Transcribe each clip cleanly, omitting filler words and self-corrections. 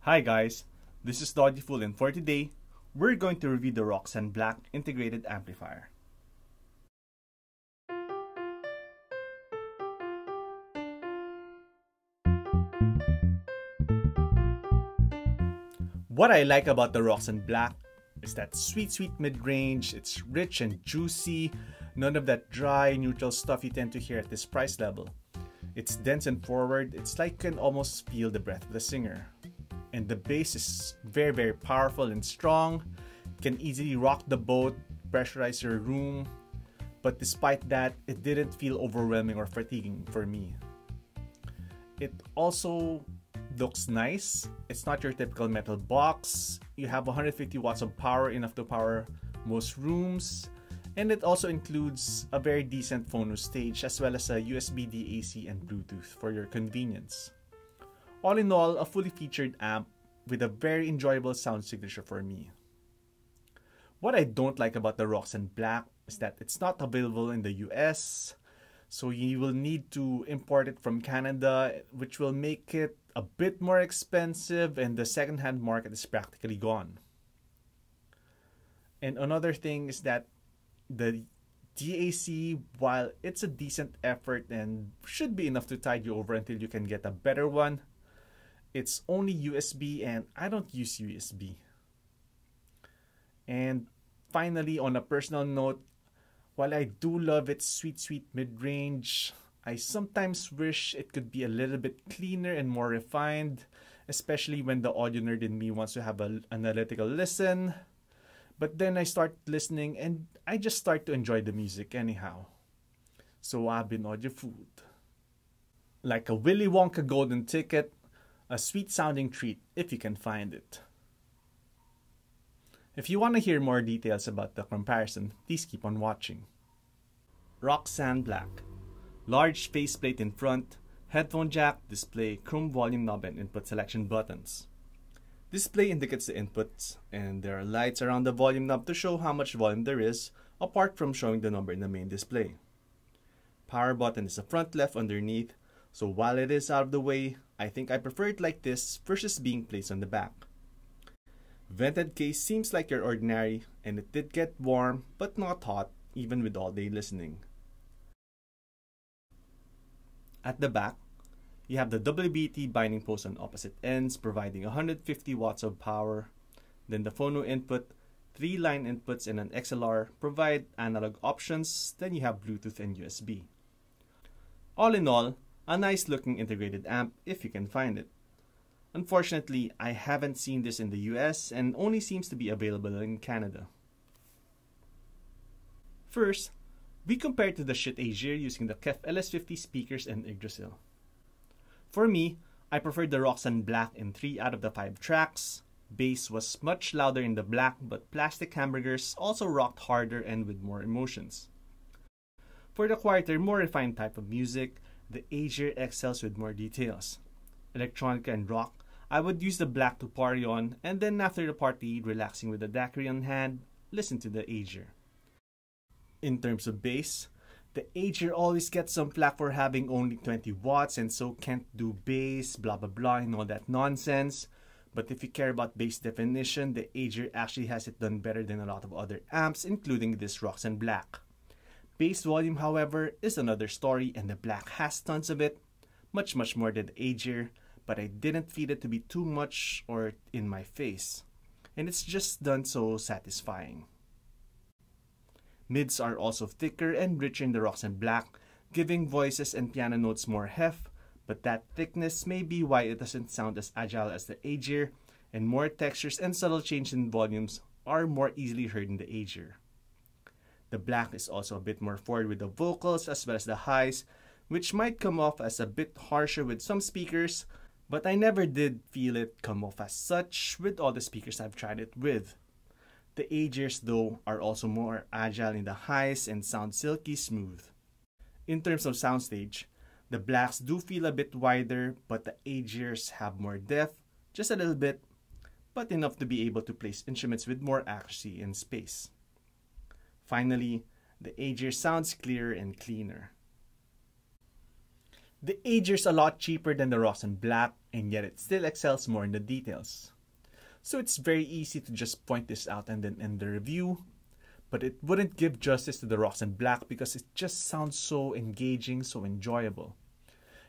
Hi guys, this is the Audiofool, and for today, we're going to review the Roksan Blak integrated amplifier. What I like about the Roksan Blak is that sweet mid-range. It's rich and juicy, none of that dry, neutral stuff you tend to hear at this price level. It's dense and forward. It's like you can almost feel the breath of the singer. And the bass is very powerful and strong. It can easily rock the boat, pressurize your room. But despite that, it didn't feel overwhelming or fatiguing for me. It also looks nice. It's not your typical metal box. You have 150 watts of power, enough to power most rooms. And it also includes a very decent phonostage as well as a USB DAC and Bluetooth for your convenience. All in all, a fully featured amp with a very enjoyable sound signature for me. What I don't like about the Roksan Blak is that it's not available in the US, so you will need to import it from Canada, which will make it a bit more expensive, and the second-hand market is practically gone. And another thing is that the DAC, while it's a decent effort and should be enough to tide you over until you can get a better one, it's only USB and I don't use USB. And finally, on a personal note, while I do love its sweet mid-range, I sometimes wish it could be a little bit cleaner and more refined, especially when the audio nerd in me wants to have an analytical listen. But then I start listening and I just start to enjoy the music anyhow. So I've been audiofooled. Like a Willy Wonka golden ticket, a sweet sounding treat if you can find it. If you want to hear more details about the comparison, please keep on watching. Roksan Blak. Large faceplate in front, headphone jack, display, chrome volume knob and input selection buttons. Display indicates the inputs, and there are lights around the volume knob to show how much volume there is, apart from showing the number in the main display. Power button is the front left underneath, so while it is out of the way, I think I prefer it like this versus being placed on the back. Vented case seems like your ordinary, and it did get warm but not hot even with all day listening. At the back, you have the WBT binding post on opposite ends providing 150 watts of power. Then the phono input, 3 line inputs and an XLR provide analog options. Then you have Bluetooth and USB. All in all, a nice looking integrated amp if you can find it. Unfortunately, I haven't seen this in the US and only seems to be available in Canada. First, we compared to the Schiit Aegir using the KEF LS50 speakers and Yggdrasil. For me, I preferred the Roksan Blak in 3 out of the 5 tracks. Bass was much louder in the Blak, but plastic hamburgers also rocked harder and with more emotions. For the quieter, more refined type of music, the Aegir excels with more details. Electronica and rock, I would use the Blak to party on, and then after the party, relaxing with the daiquiri on hand, listen to the Aegir. In terms of bass, the Aegir always gets some flack for having only 20 watts and so can't do bass, blah and all that nonsense. But if you care about bass definition, the Aegir actually has it done better than a lot of other amps, including this Roksan Blak. Bass volume, however, is another story, and the Blak has tons of it, much more than the Aegir, but I didn't feel it to be too much or in my face. And it's just done so satisfying. Mids are also thicker and richer in the Roksan Blak, giving voices and piano notes more heft, but that thickness may be why it doesn't sound as agile as the Aegir, and more textures and subtle change in volumes are more easily heard in the Aegir. The Blak is also a bit more forward with the vocals as well as the highs, which might come off as a bit harsher with some speakers, but I never did feel it come off as such with all the speakers I've tried it with. The Aegirs, though, are also more agile in the highs and sound silky smooth. In terms of soundstage, the Blaks do feel a bit wider, but the Aegirs have more depth, just a little bit, but enough to be able to place instruments with more accuracy and space. Finally, the Aegir sounds clearer and cleaner. The Aegir is a lot cheaper than the Roksan Blak, and yet it still excels more in the details. So it's very easy to just point this out and then end the review, but it wouldn't give justice to the Roksan Blak because it just sounds so engaging, so enjoyable.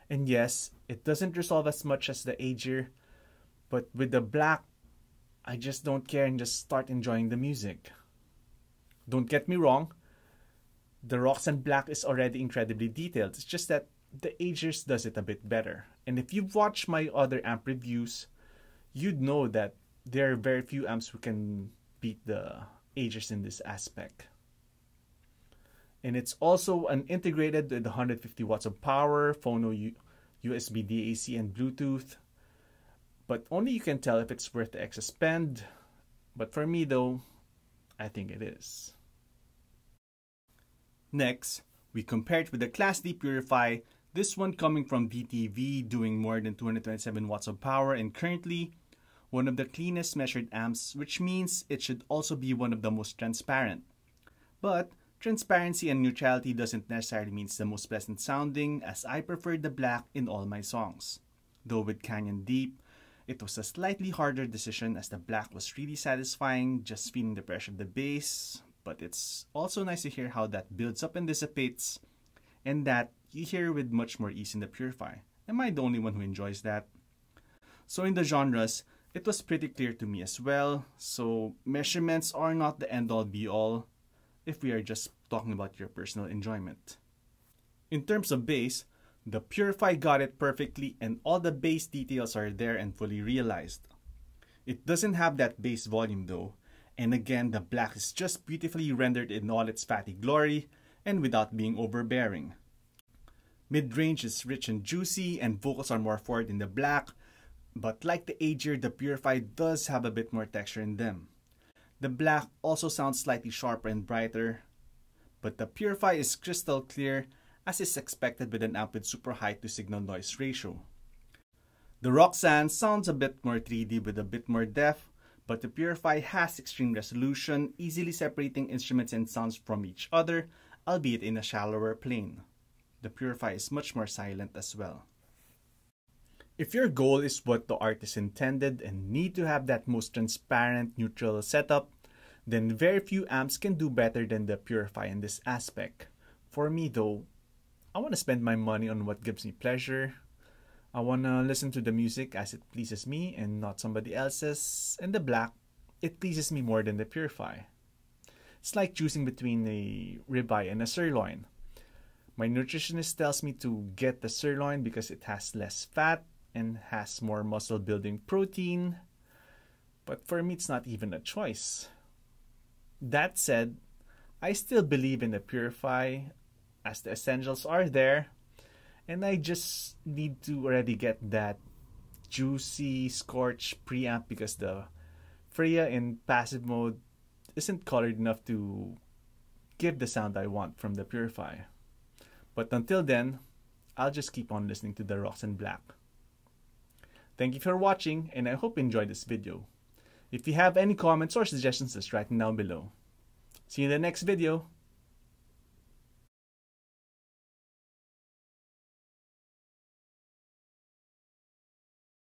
And yes, it doesn't resolve as much as the Aegir, but with the Blak, I just don't care and just start enjoying the music. Don't get me wrong, the Roksan Blak is already incredibly detailed. It's just that the Aegir does it a bit better. And if you've watched my other amp reviews, you'd know that there are very few amps who can beat the Aegir in this aspect. And it's also integrated with 150 watts of power, Phono, USB DAC, and Bluetooth. But only you can tell if it's worth the extra spend. But for me though, I think it is. Next, we compare it with the Class D Purifi, this one coming from VTV, doing more than 227 watts of power, and currently one of the cleanest measured amps, which means it should also be one of the most transparent. But transparency and neutrality doesn't necessarily mean the most pleasant sounding, as I prefer the Blak in all my songs. Though with Canyon Deep, it was a slightly harder decision as the Blak was really satisfying, just feeling the pressure of the bass. But it's also nice to hear how that builds up and dissipates, and that you hear with much more ease in the Purifi. Am I the only one who enjoys that? So in the genres, it was pretty clear to me as well, so measurements are not the end-all be-all if we are just talking about your personal enjoyment. In terms of bass, the Purifi got it perfectly and all the bass details are there and fully realized. It doesn't have that bass volume though, and again the Blak is just beautifully rendered in all its fatty glory and without being overbearing. Mid-range is rich and juicy and vocals are more forward in the Blak, but like the Aegir, the Purifi does have a bit more texture in them. The Blak also sounds slightly sharper and brighter, but the Purifi is crystal clear as is expected with an amp with super high to signal noise ratio. The Roksan sounds a bit more 3D with a bit more depth, but the Purifi has extreme resolution, easily separating instruments and sounds from each other, albeit in a shallower plane. The Purifi is much more silent as well. If your goal is what the artist intended and need to have that most transparent, neutral setup, then very few amps can do better than the Purifi in this aspect. For me though, I want to spend my money on what gives me pleasure. I want to listen to the music as it pleases me and not somebody else's. And the Blak, it pleases me more than the Purifi. It's like choosing between a ribeye and a sirloin. My nutritionist tells me to get the sirloin because it has less fat and has more muscle building protein. But for me, it's not even a choice. That said, I still believe in the Purifi as the essentials are there. And I just need to already get that juicy scorch preamp because the Freya in passive mode isn't colored enough to give the sound I want from the Purifi. But until then, I'll just keep on listening to the Roksan Blak. Thank you for watching and I hope you enjoyed this video. If you have any comments or suggestions, just write them down below. See you in the next video.